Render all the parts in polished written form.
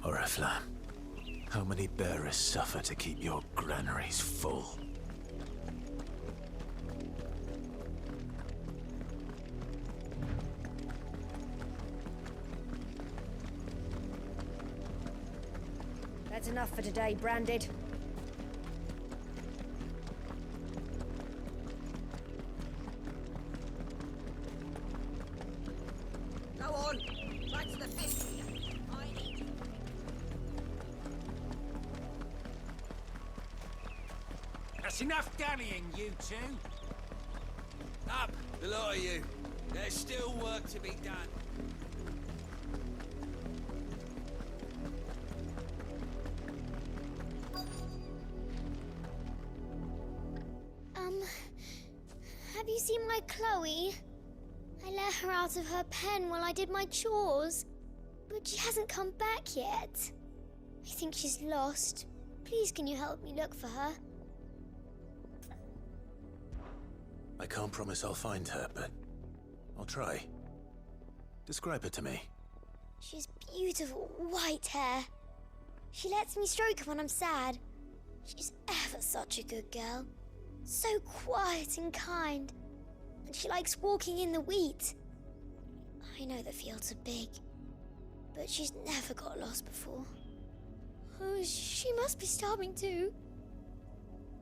Oriflamme, how many bearers suffer to keep your granaries full? That's enough for today, Branded. Go on! Right to the fish! That's enough dallying, you two. Up, the lot of you. There's still work to be done. Have you seen my Chloe? I let her out of her pen while I did my chores, but she hasn't come back yet. I think she's lost. Please, can you help me look for her? I can't promise I'll find her, but I'll try. Describe her to me. She's beautiful white hair. She lets me stroke her when I'm sad. She's ever such a good girl. So quiet and kind. And she likes walking in the wheat. I know the fields are big, but she's never got lost before. Oh, she must be starving too.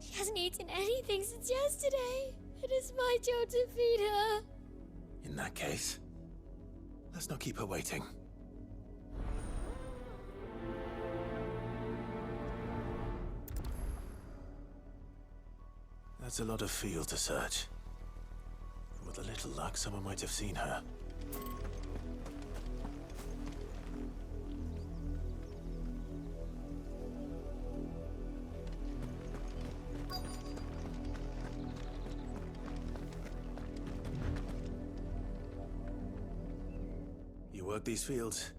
She hasn't eaten anything since yesterday. It is my job to feed her. In that case, let's not keep her waiting. That's a lot of field to search. With a little luck, someone might have seen her. You work these fields?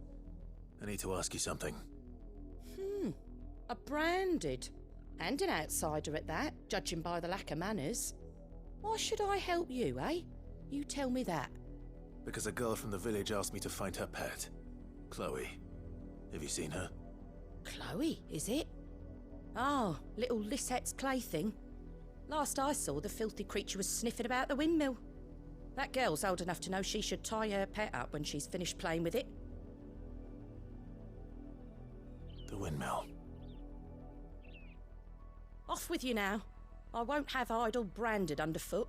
I need to ask you something. A Branded. And an outsider at that, judging by the lack of manners. Why should I help you, eh? You tell me that. Because a girl from the village asked me to find her pet, Chloe. Have you seen her? Chloe, is it? Oh, little Lisette's plaything. Last I saw, the filthy creature was sniffing about the windmill. That girl's old enough to know she should tie her pet up when she's finished playing with it. The windmill. Off with you now. I won't have idle Branded underfoot.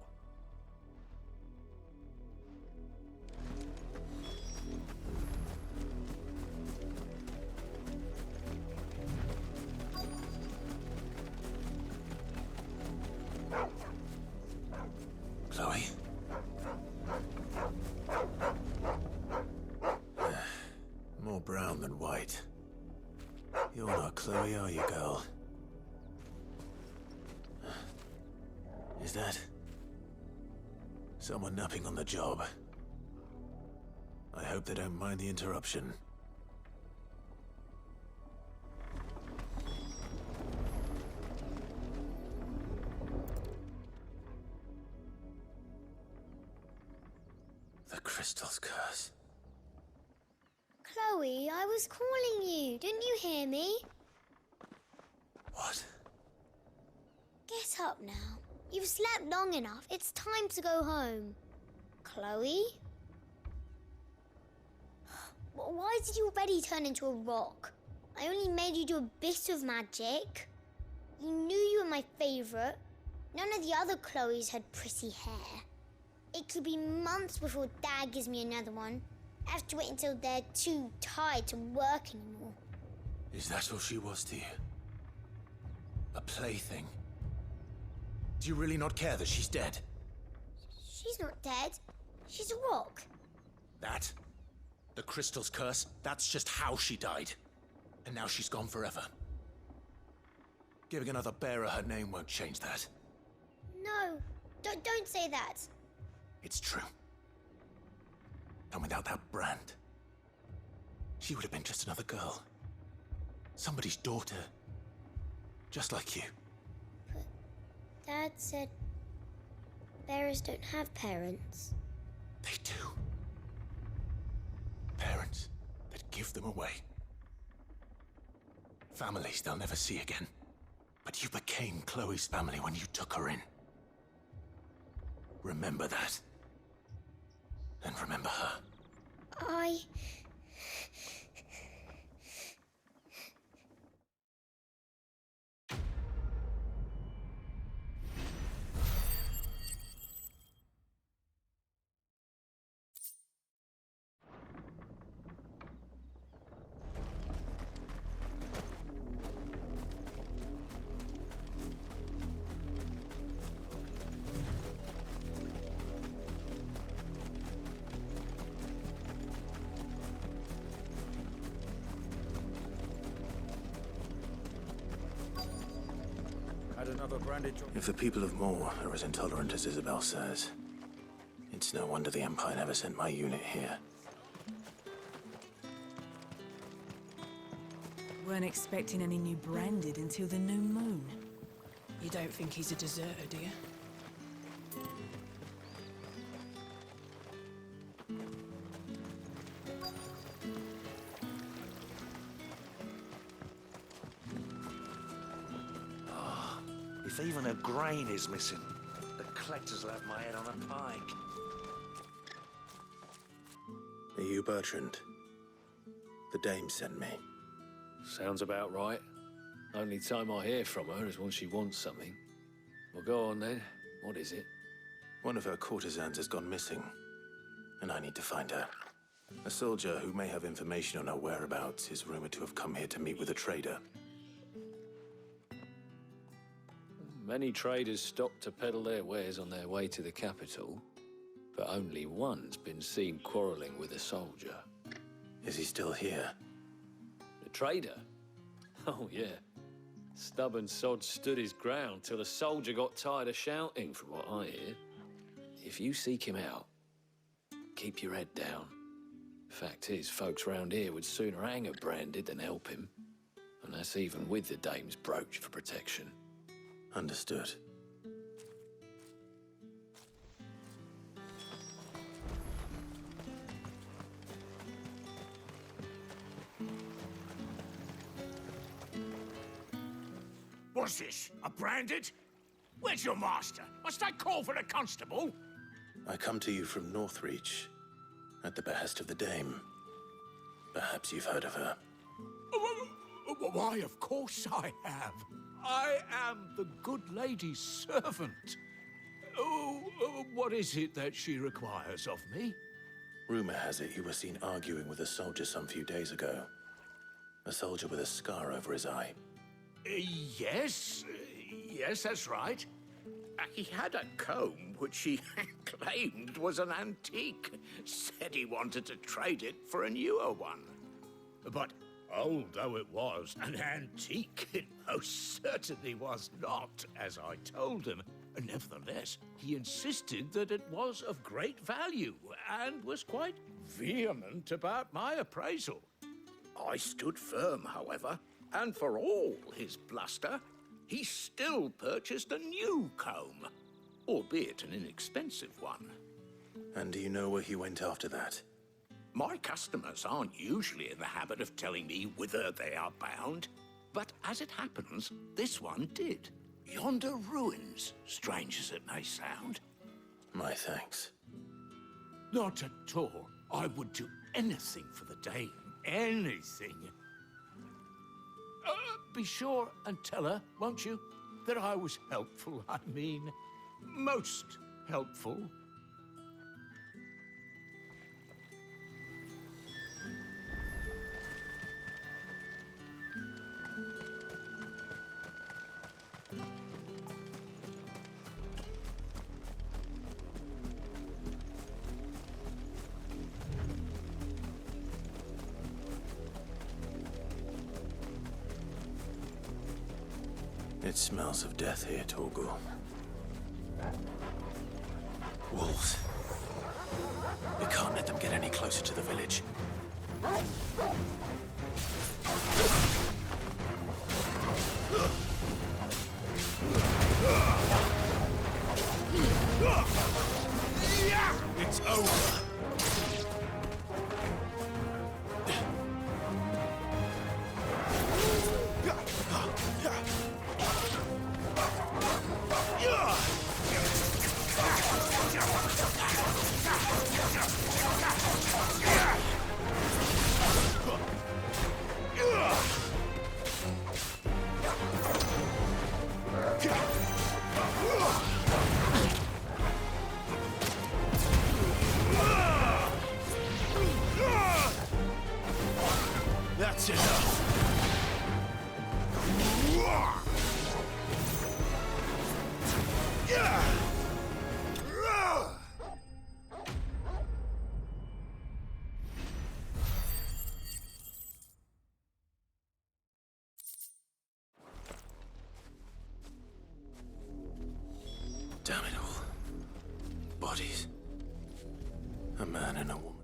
Chloe? More brown than white. You're not Chloe, are you, girl? Is that someone napping on the job? I hope they don't mind the interruption. The crystal's curse. Chloe, I was calling you. Didn't you hear me? What? Get up now. You've slept long enough. It's time to go home. Chloe? Why did you already turn into a rock? I only made you do a bit of magic. You knew you were my favourite. None of the other Chloes had pretty hair. It could be months before Dad gives me another one. I have to wait until they're too tired to work anymore. Is that all she was to you? A plaything? Do you really not care that she's dead? She's not dead. She's a rock. That? The crystal's curse? That's just how she died. And now she's gone forever. Giving another bearer her name won't change that. No, don't say that. It's true. And without that brand, she would have been just another girl. Somebody's daughter. Just like you. But Dad said bearers don't have parents. They do. Parents that give them away. Families they'll never see again. But you became Chloe's family when you took her in. Remember that. And remember her. Another branded job. If the people of Moor are as intolerant as Isabel says, it's no wonder the Empire never sent my unit here. Weren't expecting any new branded until the new moon. You don't think he's a deserter, do you? If even a grain is missing, the collectors will have my head on a pike. Are you Bertrand? The dame sent me. Sounds about right. Only time I hear from her is when she wants something. Well, go on then. What is it? One of her courtesans has gone missing, and I need to find her. A soldier who may have information on her whereabouts is rumored to have come here to meet with a trader. Many traders stop to peddle their wares on their way to the capital, but only one's been seen quarreling with a soldier. Is he still here? The trader? Oh, yeah. Stubborn sod stood his ground till the soldier got tired of shouting, from what I hear. If you seek him out, keep your head down. Fact is, folks round here would sooner hang a branded than help him. And that's even with the dame's brooch for protection. Understood. What's this? A branded? Where's your master? Must I call for a constable? I come to you from Northreach, at the behest of the dame. Perhaps you've heard of her. Why, of course I have. I am the good lady's servant. What is it that she requires of me? Rumor has it you were seen arguing with a soldier some few days ago. A soldier with a scar over his eye. Yes, that's right. He had a comb which he claimed was an antique. Said he wanted to trade it for a newer one. But old though it was, an antique it most certainly was not, as I told him. Nevertheless, he insisted that it was of great value and was quite vehement about my appraisal. I stood firm, however, and for all his bluster, he still purchased a new comb, albeit an inexpensive one. And do you know where he went after that? My customers aren't usually in the habit of telling me whither they are bound, but as it happens, this one did. Yonder ruins, strange as it may sound. My thanks. Not at all. I would do anything for the dame. Anything. Be sure and tell her, won't you, that I was helpful, I mean, most helpful. It smells of death here, Torgal. Wolves. We can't let them get any closer to the village. It's over. That's enough! Damn it all. Bodies. A man and a woman.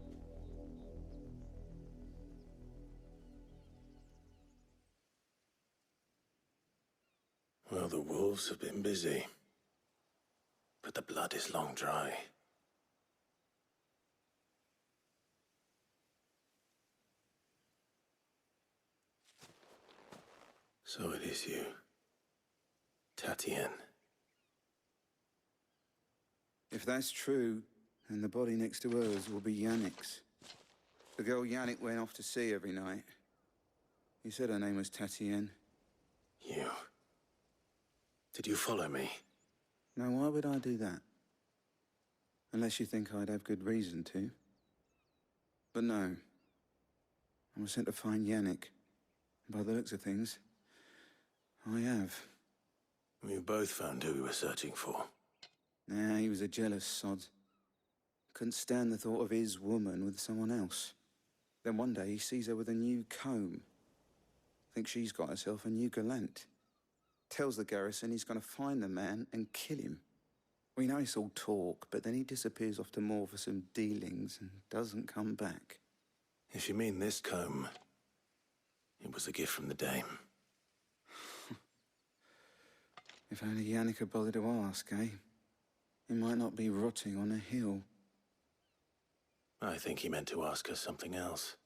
Well, the wolves have been busy. But the blood is long dry. So it is you, Tatienne. If that's true, then the body next to hers will be Yannick's. The girl Yannick went off to see every night. He said her name was Tatienne. You. Did you follow me? Now, why would I do that? Unless you think I'd have good reason to. But no. I was sent to find Yannick. By the looks of things, I have. We both found who we were searching for. Nah, he was a jealous sod. Couldn't stand the thought of his woman with someone else. Then one day he sees her with a new comb. Thinks she's got herself a new gallant. Tells the garrison he's gonna find the man and kill him. We know it's all talk, but then he disappears off to Moor for some dealings and doesn't come back. If you mean this comb, it was a gift from the dame. If only Yannick had bothered to ask, eh? He might not be rotting on a hill. I think he meant to ask her something else.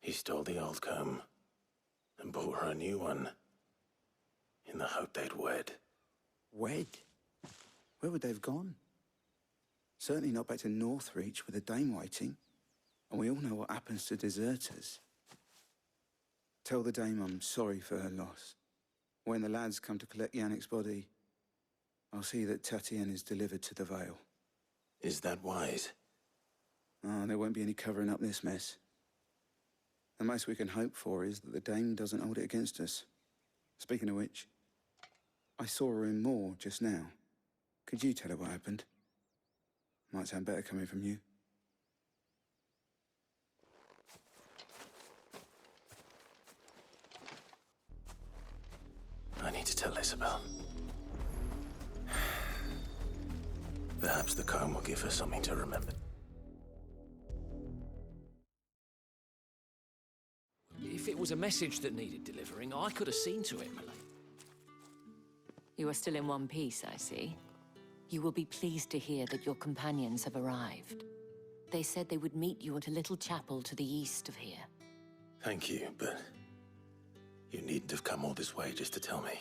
He stole the old comb and bought her a new one in the hope they'd wed. Wed? Where would they have gone? Certainly not back to Northreach with a dame waiting. And we all know what happens to deserters. Tell the dame I'm sorry for her loss. When the lads come to collect Yannick's body, I'll see that Tatienne is delivered to the Vale. Is that wise? Ah, there won't be any covering up this mess. The most we can hope for is that the dame doesn't hold it against us. Speaking of which, I saw her in Moor just now. Could you tell her what happened? Might sound better coming from you. I need to tell Isabel. Perhaps the comb will give her something to remember. If it was a message that needed delivering, I could have seen to it, Milady. You are still in one piece, I see. You will be pleased to hear that your companions have arrived. They said they would meet you at a little chapel to the east of here. Thank you, but you needn't have come all this way just to tell me.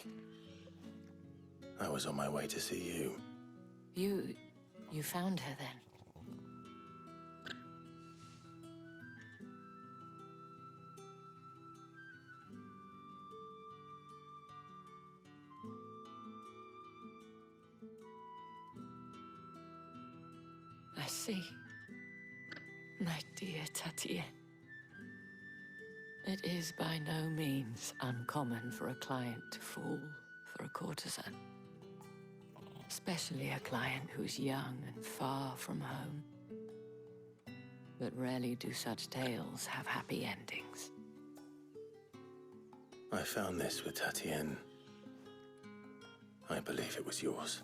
I was on my way to see you. You found her then? I see. My dear Tatienne. It is by no means uncommon for a client to fall for a courtesan. Especially a client who's young and far from home. But rarely do such tales have happy endings. I found this with Tatienne. I believe it was yours.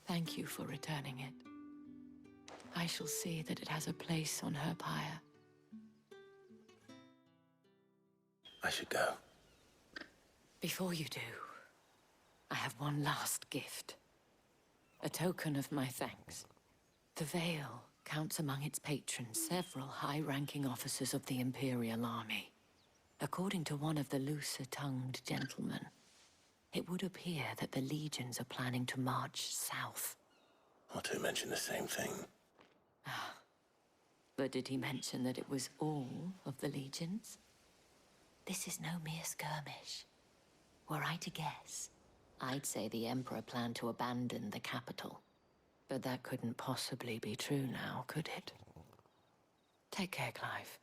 Thank you for returning it. I shall see that it has a place on her pyre. I should go. Before you do, I have one last gift. A token of my thanks. The Vale counts among its patrons several high-ranking officers of the Imperial Army. According to one of the looser-tongued gentlemen, it would appear that the legions are planning to march south. Or to mention the same thing. But did he mention that it was all of the legions? This is no mere skirmish. Were I to guess, I'd say the Emperor planned to abandon the capital. But that couldn't possibly be true now, could it? Take care, Clive.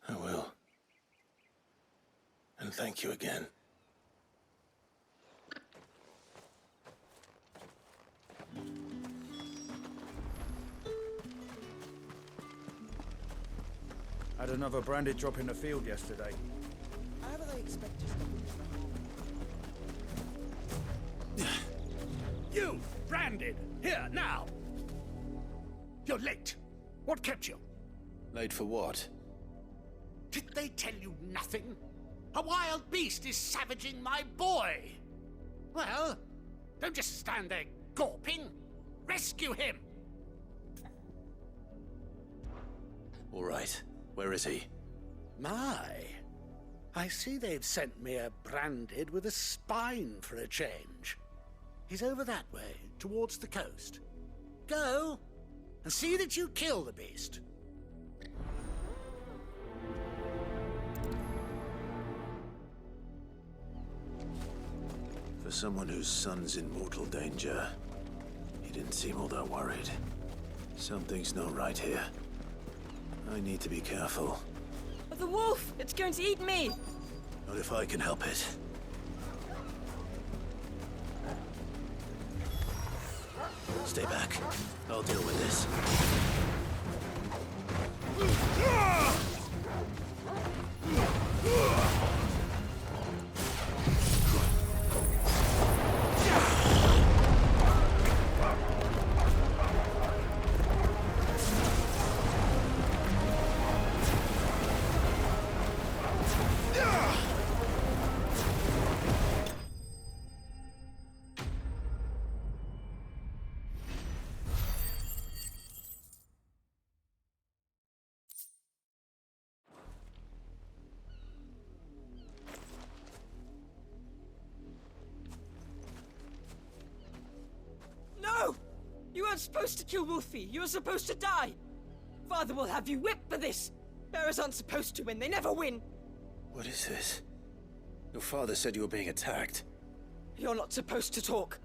I will. And thank you again. Had another branded drop in the field yesterday. How do they expect us to... You, branded, here, now! You're late. What kept you? Late for what? Did they tell you nothing? A wild beast is savaging my boy! Well, don't just stand there gawping. Rescue him! All right. Where is he? My, I see they've sent me a branded with a spine for a change. He's over that way, towards the coast. Go, and see that you kill the beast. For someone whose son's in mortal danger, he didn't seem all that worried. Something's not right here. I need to be careful. The wolf! It's going to eat me! Not if I can help it. Stay back. I'll deal with this. No! You weren't supposed to kill Wolfie. You were supposed to die. Father will have you whipped for this. Bearers aren't supposed to win. They never win. What is this? Your father said you were being attacked. You're not supposed to talk.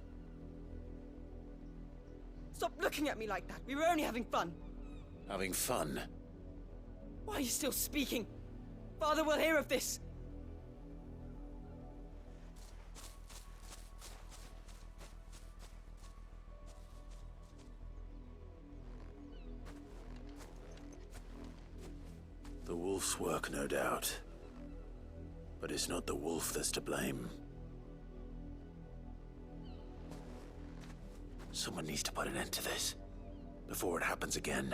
Stop looking at me like that. We were only having fun. Having fun? Why are you still speaking? Father will hear of this. The wolf's work, no doubt. But it's not the wolf that's to blame. Someone needs to put an end to this, before it happens again.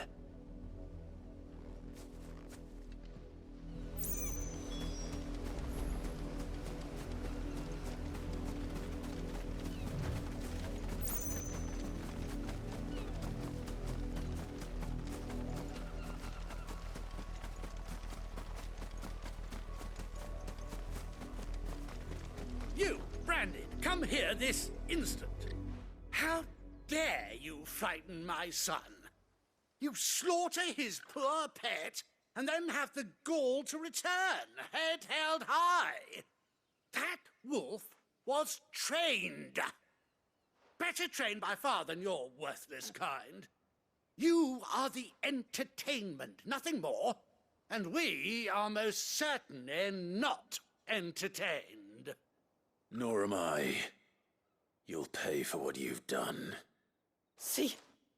You, Branded, come here this instant. How dare you frighten my son? You slaughter his poor pet, and then have the gall to return, head held high. That wolf was trained. Better trained by far than your worthless kind. You are the entertainment, nothing more. And we are most certainly not entertained. Nor am I. You'll pay for what you've done. See?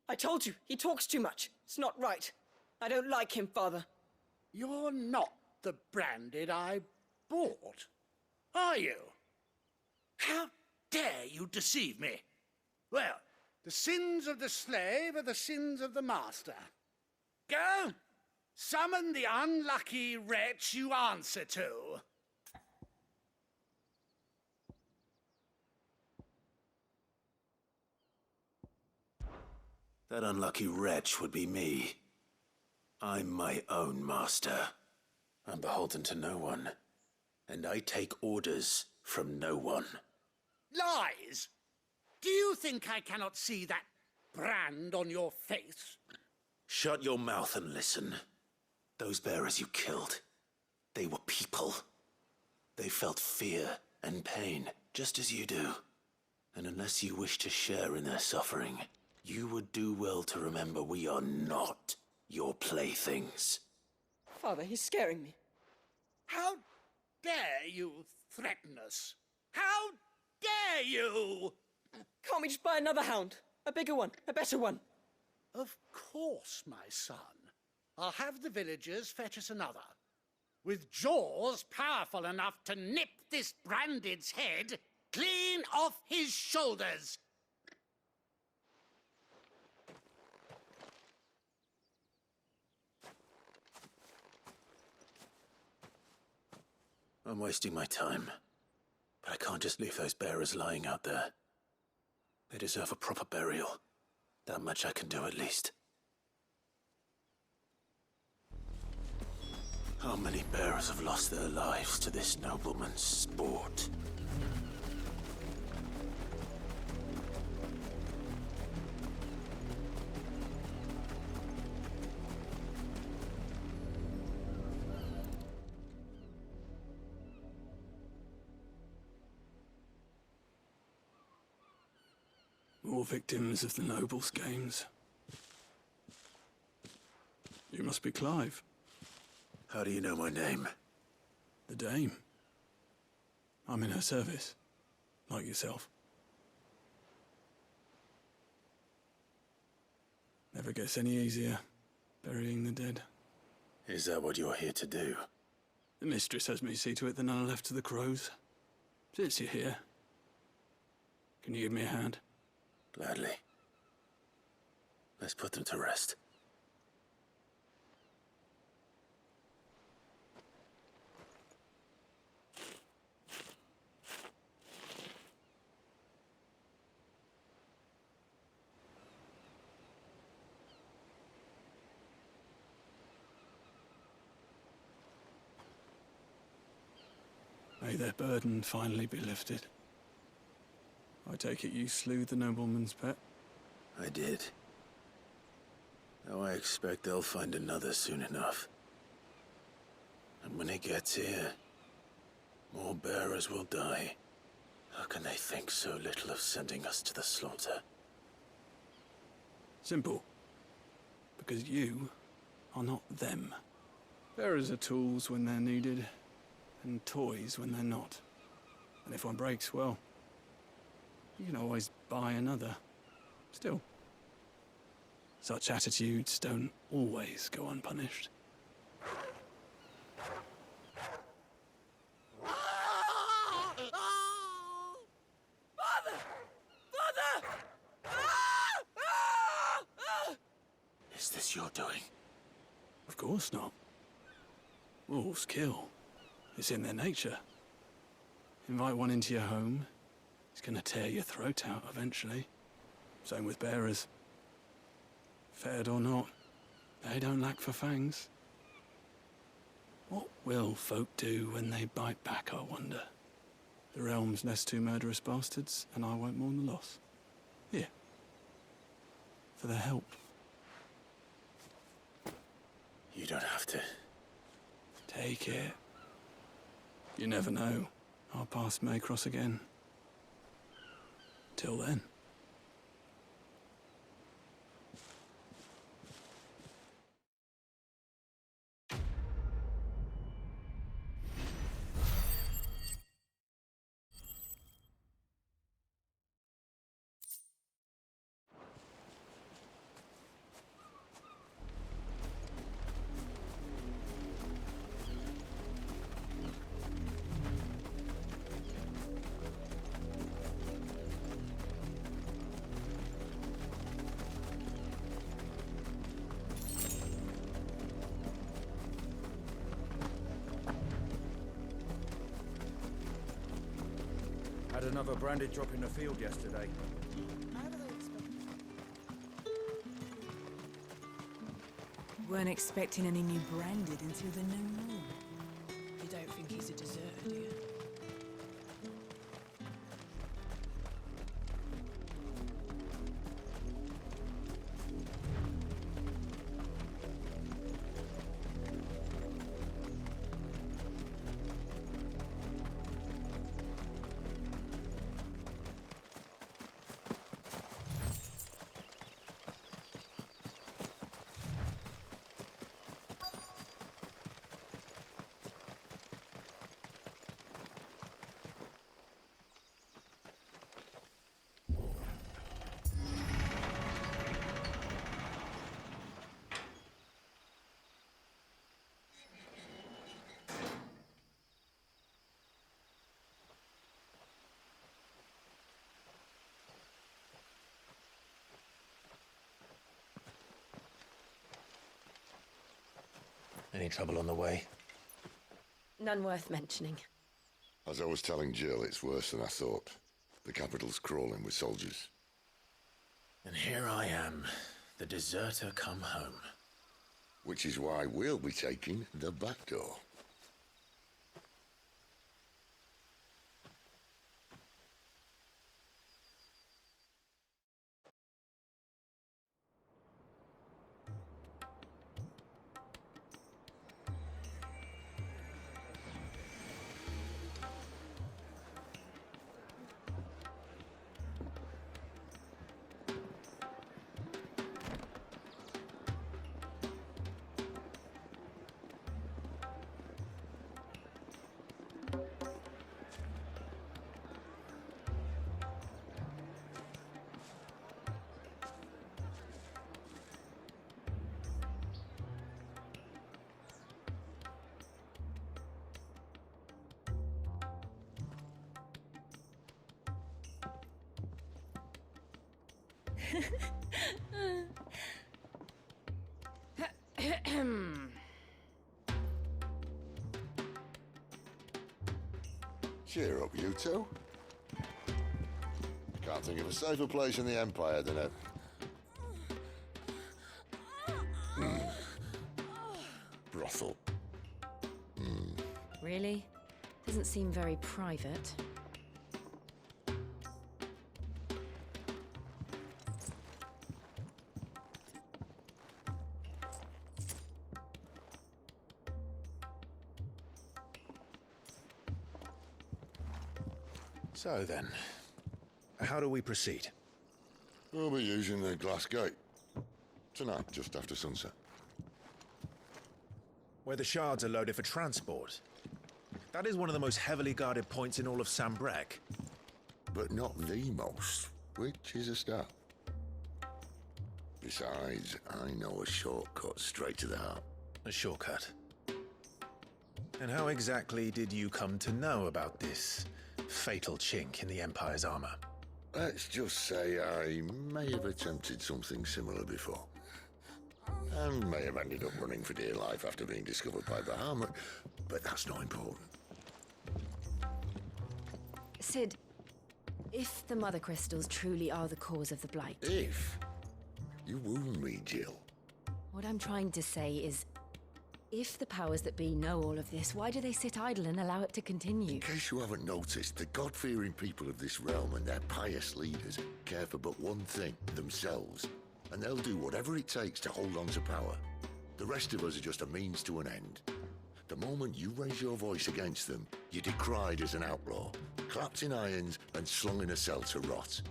I told you, he talks too much. It's not right. I don't like him, Father. You're not the Branded I bought, are you? How dare you deceive me? Well, the sins of the slave are the sins of the master. Go! Summon the unlucky wretch you answer to. That unlucky wretch would be me. I'm my own master. I'm beholden to no one. And I take orders from no one. Lies! Do you think I cannot see that brand on your face? Shut your mouth and listen. Those bearers you killed, they were people. They felt fear and pain, just as you do. And unless you wish to share in their suffering, you would do well to remember we are not your playthings. Father, he's scaring me. How dare you threaten us? How dare you? Can't we just buy another hound? A bigger one, a better one. Of course, my son. I'll have the villagers fetch us another. With jaws powerful enough to nip this Branded's head clean off his shoulders. I'm wasting my time. But I can't just leave those bearers lying out there. They deserve a proper burial. That much I can do at least. How many bearers have lost their lives to this nobleman's sport? More victims of the nobles' games. You must be Clive. How do you know my name? The Dame. I'm in her service, like yourself. Never gets any easier, burying the dead. Is that what you're here to do? The mistress has me see to it that none are left to the crows. Since you're here, can you give me a hand? Gladly. Let's put them to rest. May their burden finally be lifted. I take it you slew the nobleman's pet? I did. Now I expect they'll find another soon enough. And when it gets here, more bearers will die. How can they think so little of sending us to the slaughter? Simple. Because you are not them. Bearers are tools when they're needed, and toys when they're not. And if one breaks, well, you can always buy another. Still, such attitudes don't always go unpunished. Father! Father! Is this your doing? Of course not. Wolves kill. It's in their nature. Invite one into your home, he's gonna tear your throat out eventually. Same with bearers. Fed or not, they don't lack for fangs. What will folk do when they bite back, I wonder? The realm's less two murderous bastards, and I won't mourn the loss. Here. For their help. You don't have to. Take it. You never know. Our paths may cross again. Till then. Had another branded drop in the field yesterday. Weren't expecting any new branded until the new moon. You don't think he's a deserter, do you? Any trouble on the way? None worth mentioning. As I was telling Jill, it's worse than I thought. The capital's crawling with soldiers. And here I am, the deserter come home. Which is why we'll be taking the back door. Cheer up, you two. Can't think of a safer place in the Empire than a... brothel. Really? Doesn't seem very private. So then, how do we proceed? We'll be using the glass gate. Tonight, just after sunset. Where the shards are loaded for transport. That is one of the most heavily guarded points in all of Sambrek. But not the most, which is a start. Besides, I know a shortcut straight to the heart. A shortcut? And how exactly did you come to know about this fatal chink in the Empire's armor? Let's just say I may have attempted something similar before. And may have ended up running for dear life after being discovered by Bahamut, but that's not important. Sid, if the Mother Crystals truly are the cause of the Blight... If? You wound me, Jill. What I'm trying to say is, if the powers that be know all of this, why do they sit idle and allow it to continue? In case you haven't noticed, the God-fearing people of this realm and their pious leaders care for but one thing, themselves. And they'll do whatever it takes to hold on to power. The rest of us are just a means to an end. The moment you raise your voice against them, you're decried as an outlaw, clapped in irons and slung in a cell to rot.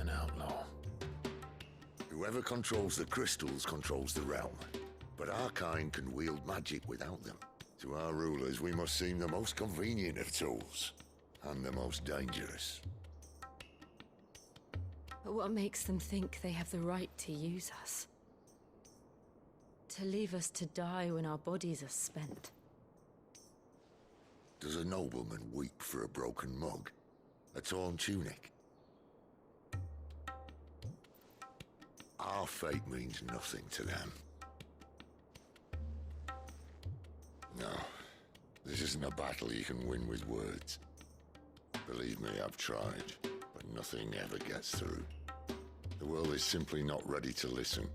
An outlaw. Whoever controls the crystals controls the realm. But our kind can wield magic without them. To our rulers, we must seem the most convenient of tools, and the most dangerous. But what makes them think they have the right to use us? To leave us to die when our bodies are spent? Does a nobleman weep for a broken mug? A torn tunic? Our fate means nothing to them. No, this isn't a battle you can win with words. Believe me, I've tried, but nothing ever gets through. The world is simply not ready to listen.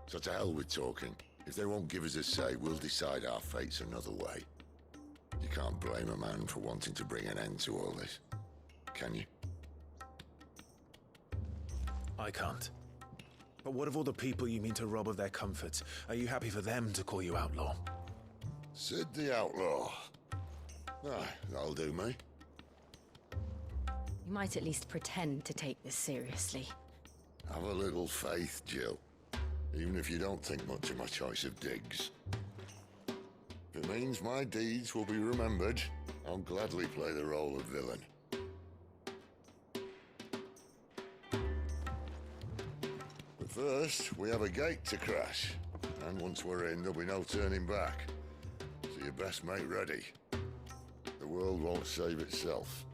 So to hell with talking. If they won't give us a say, we'll decide our fates another way. You can't blame a man for wanting to bring an end to all this, can you? I can't. But what of all the people you mean to rob of their comforts? Are you happy for them to call you outlaw? Sid the Outlaw. Ah, that'll do me. You might at least pretend to take this seriously. Have a little faith, Jill. Even if you don't think much of my choice of digs. If it means my deeds will be remembered, I'll gladly play the role of villain. But first, we have a gate to crash. And once we're in, there'll be no turning back. So you best make ready. The world won't save itself.